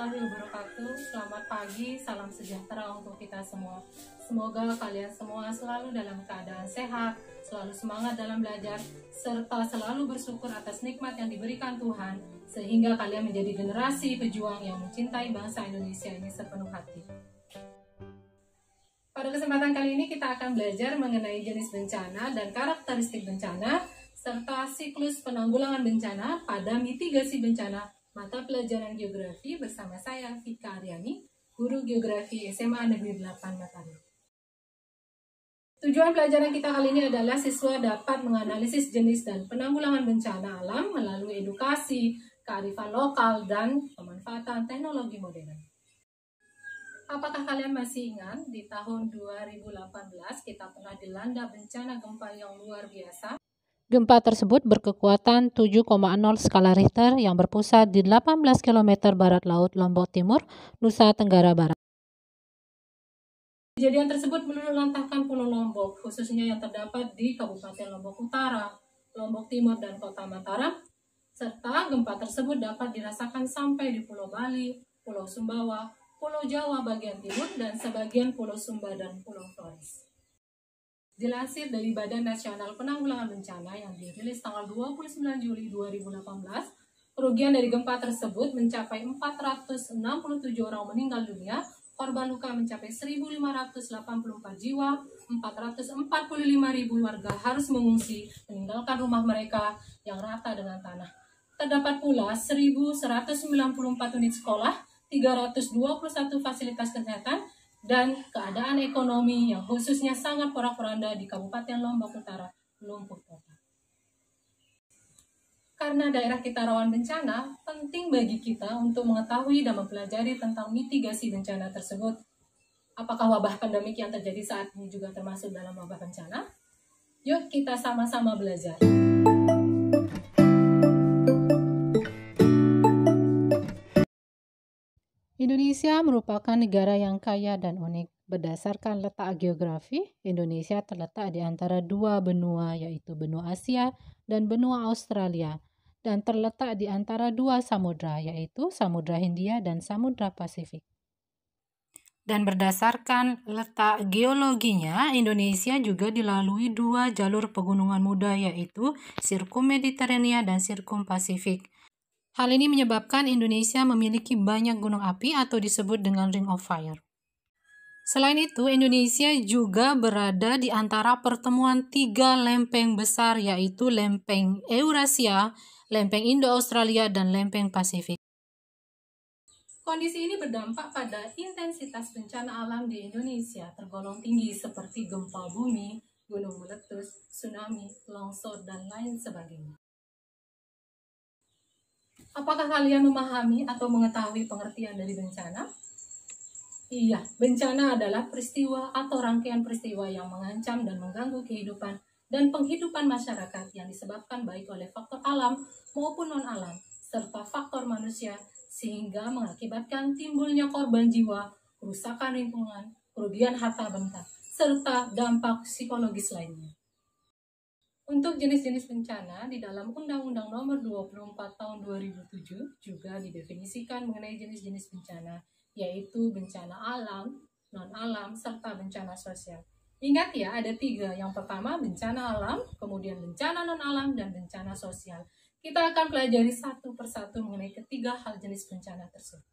warahmatullahi wabarakatuh. Selamat pagi, salam sejahtera untuk kita semua. Semoga kalian semua selalu dalam keadaan sehat, selalu semangat dalam belajar, serta selalu bersyukur atas nikmat yang diberikan Tuhan, sehingga kalian menjadi generasi pejuang yang mencintai bangsa Indonesia ini sepenuh hati. Pada kesempatan kali ini kita akan belajar mengenai jenis bencana dan karakteristik bencana, serta siklus penanggulangan bencana pada mitigasi bencana mata pelajaran geografi bersama saya, Vika Aryani, guru geografi SMA Negeri 8 Mataram. Tujuan pelajaran kita kali ini adalah siswa dapat menganalisis jenis dan penanggulangan bencana alam melalui edukasi, kearifan lokal, dan pemanfaatan teknologi modern. Apakah kalian masih ingat di tahun 2018 kita pernah dilanda bencana gempa yang luar biasa? Gempa tersebut berkekuatan 7,0 skala Richter yang berpusat di 18 km barat laut Lombok Timur, Nusa Tenggara Barat. Kejadian tersebut meluluhlantahkan Pulau Lombok, khususnya yang terdapat di Kabupaten Lombok Utara, Lombok Timur, dan Kota Mataram, serta gempa tersebut dapat dirasakan sampai di Pulau Bali, Pulau Sumbawa, Pulau Jawa bagian timur, dan sebagian Pulau Sumba dan Pulau Flores. Dilansir dari Badan Nasional Penanggulangan Bencana yang dirilis tanggal 29 Juli 2018, kerugian dari gempa tersebut mencapai 467 orang meninggal dunia, korban luka mencapai 1.584 jiwa, 445.000 warga harus mengungsi meninggalkan rumah mereka yang rata dengan tanah. Terdapat pula 1.194 unit sekolah, 321 fasilitas kesehatan, dan keadaan ekonomi yang khususnya sangat porak-poranda di Kabupaten Lombok Utara, lumpuh total. Karena daerah kita rawan bencana, penting bagi kita untuk mengetahui dan mempelajari tentang mitigasi bencana tersebut. Apakah wabah pandemik yang terjadi saat ini juga termasuk dalam wabah bencana? Yuk kita sama-sama belajar. Indonesia merupakan negara yang kaya dan unik. Berdasarkan letak geografi, Indonesia terletak di antara dua benua, yaitu benua Asia dan benua Australia, dan terletak di antara dua samudra, yaitu Samudra Hindia dan Samudra Pasifik. Dan berdasarkan letak geologinya, Indonesia juga dilalui dua jalur pegunungan muda, yaitu Sirkum Mediterania dan Sirkum Pasifik. Hal ini menyebabkan Indonesia memiliki banyak gunung api atau disebut dengan Ring of Fire. Selain itu, Indonesia juga berada di antara pertemuan tiga lempeng besar, yaitu lempeng Eurasia, lempeng Indo-Australia, dan lempeng Pasifik. Kondisi ini berdampak pada intensitas bencana alam di Indonesia tergolong tinggi seperti gempa bumi, gunung meletus, tsunami, longsor, dan lain sebagainya. Apakah kalian memahami atau mengetahui pengertian dari bencana? Iya, bencana adalah peristiwa atau rangkaian peristiwa yang mengancam dan mengganggu kehidupan dan penghidupan masyarakat yang disebabkan baik oleh faktor alam maupun non-alam, serta faktor manusia, sehingga mengakibatkan timbulnya korban jiwa, kerusakan lingkungan, kerugian harta benda, serta dampak psikologis lainnya. Untuk jenis-jenis bencana, di dalam Undang-Undang Nomor 24 Tahun 2007 juga didefinisikan mengenai jenis-jenis bencana, yaitu bencana alam, non-alam, serta bencana sosial. Ingat ya, ada tiga. Yang pertama, bencana alam, kemudian bencana non-alam, dan bencana sosial. Kita akan pelajari satu persatu mengenai ketiga hal jenis bencana tersebut.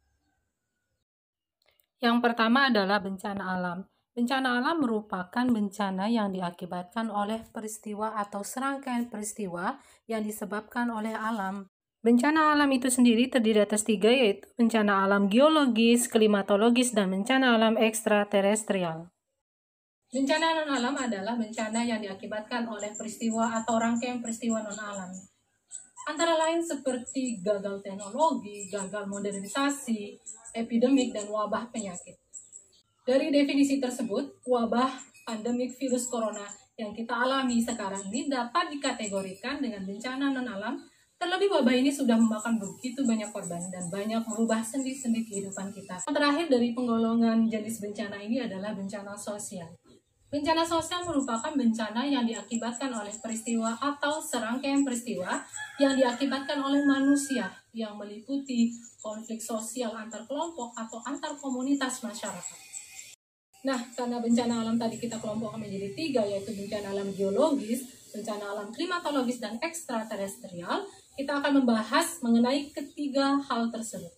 Yang pertama adalah bencana alam. Bencana alam merupakan bencana yang diakibatkan oleh peristiwa atau serangkaian peristiwa yang disebabkan oleh alam. Bencana alam itu sendiri terdiri atas tiga, yaitu bencana alam geologis, klimatologis, dan bencana alam ekstraterestrial. Bencana non-alam adalah bencana yang diakibatkan oleh peristiwa atau rangkaian peristiwa non-alam. Antara lain seperti gagal teknologi, gagal modernisasi, epidemik, dan wabah penyakit. Dari definisi tersebut, wabah pandemik virus corona yang kita alami sekarang ini dapat dikategorikan dengan bencana non-alam. Terlebih wabah ini sudah memakan begitu banyak korban dan banyak merubah sendi-sendi kehidupan kita. Yang terakhir dari penggolongan jenis bencana ini adalah bencana sosial. Bencana sosial merupakan bencana yang diakibatkan oleh peristiwa atau serangkaian peristiwa yang diakibatkan oleh manusia yang meliputi konflik sosial antar kelompok atau antar komunitas masyarakat. Nah, karena bencana alam tadi kita kelompokkan menjadi 3, yaitu bencana alam geologis, bencana alam klimatologis, dan ekstraterestrial, kita akan membahas mengenai ketiga hal tersebut.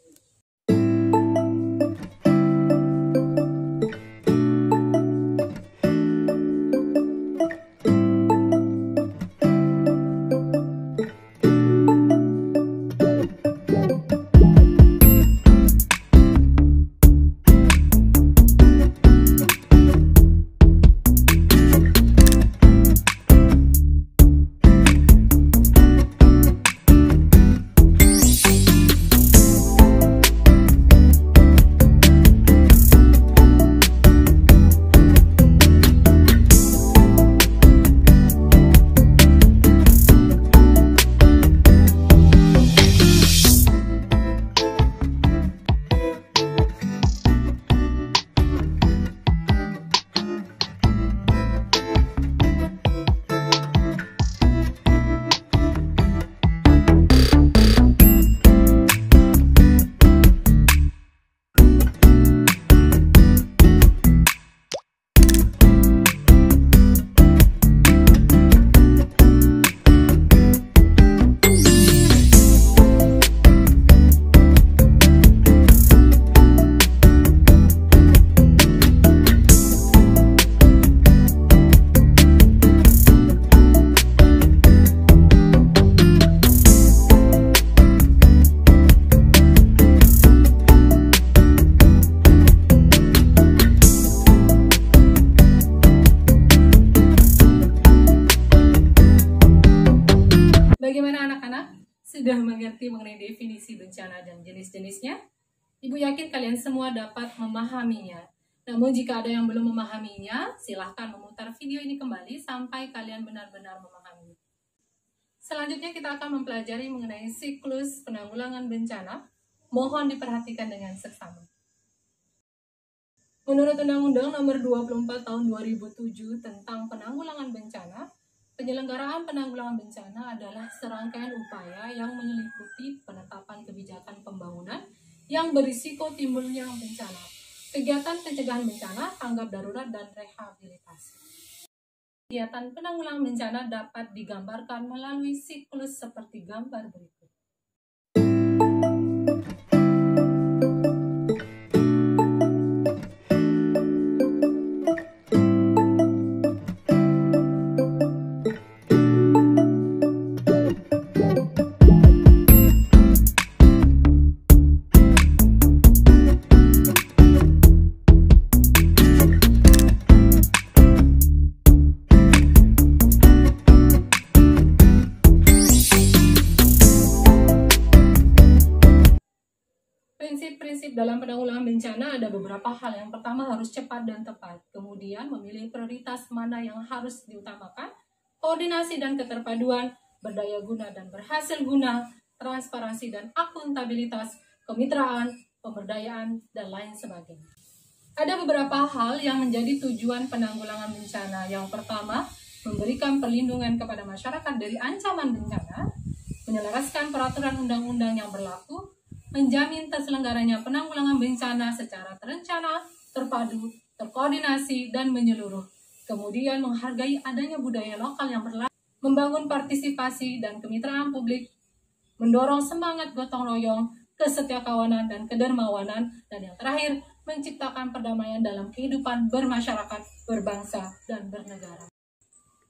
Bagaimana anak-anak? Sudah mengerti mengenai definisi bencana dan jenis-jenisnya? Ibu yakin kalian semua dapat memahaminya. Namun jika ada yang belum memahaminya, silahkan memutar video ini kembali sampai kalian benar-benar memahaminya. Selanjutnya kita akan mempelajari mengenai siklus penanggulangan bencana. Mohon diperhatikan dengan seksama. Menurut Undang-Undang Nomor 24 Tahun 2007 tentang Penanggulangan Bencana, penyelenggaraan penanggulangan bencana adalah serangkaian upaya yang meliputi penetapan kebijakan pembangunan yang berisiko timbulnya bencana, kegiatan pencegahan bencana, tanggap darurat, dan rehabilitasi. Kegiatan penanggulangan bencana dapat digambarkan melalui siklus seperti gambar berikut. Prinsip-prinsip dalam penanggulangan bencana ada beberapa hal. Yang pertama harus cepat dan tepat. Kemudian memilih prioritas mana yang harus diutamakan. Koordinasi dan keterpaduan, berdaya guna dan berhasil guna, transparansi dan akuntabilitas, kemitraan, pemberdayaan, dan lain sebagainya. Ada beberapa hal yang menjadi tujuan penanggulangan bencana. Yang pertama, memberikan perlindungan kepada masyarakat dari ancaman bencana, menyelaraskan peraturan undang-undang yang berlaku, menjamin terselenggaranya penanggulangan bencana secara terencana, terpadu, terkoordinasi, dan menyeluruh. Kemudian menghargai adanya budaya lokal yang berlaku, membangun partisipasi dan kemitraan publik, mendorong semangat gotong royong, kesetiakawanan dan kedermawanan, dan yang terakhir, menciptakan perdamaian dalam kehidupan bermasyarakat, berbangsa, dan bernegara.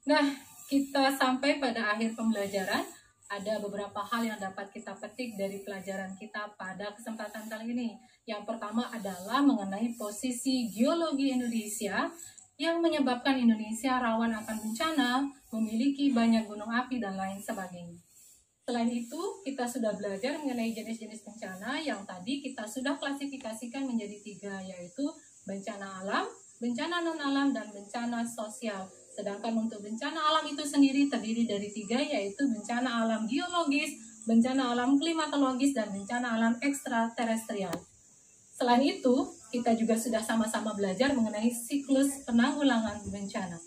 Nah, kita sampai pada akhir pembelajaran. Ada beberapa hal yang dapat kita petik dari pelajaran kita pada kesempatan kali ini. Yang pertama adalah mengenai posisi geologi Indonesia yang menyebabkan Indonesia rawan akan bencana, memiliki banyak gunung api, dan lain sebagainya. Selain itu, kita sudah belajar mengenai jenis-jenis bencana yang tadi kita sudah klasifikasikan menjadi 3, yaitu bencana alam, bencana non-alam, dan bencana sosial. Sedangkan untuk bencana alam itu sendiri terdiri dari 3, yaitu bencana alam geologis, bencana alam klimatologis, dan bencana alam ekstraterestrial. Selain itu, kita juga sudah sama-sama belajar mengenai siklus penanggulangan bencana.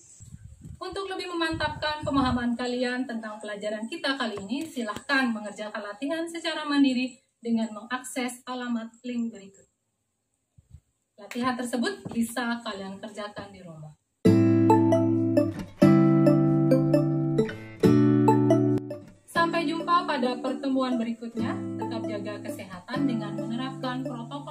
Untuk lebih memantapkan pemahaman kalian tentang pelajaran kita kali ini, silahkan mengerjakan latihan secara mandiri dengan mengakses alamat link berikut. Latihan tersebut bisa kalian kerjakan di rumah. Sampai jumpa pada pertemuan berikutnya. Tetap jaga kesehatan dengan menerapkan protokol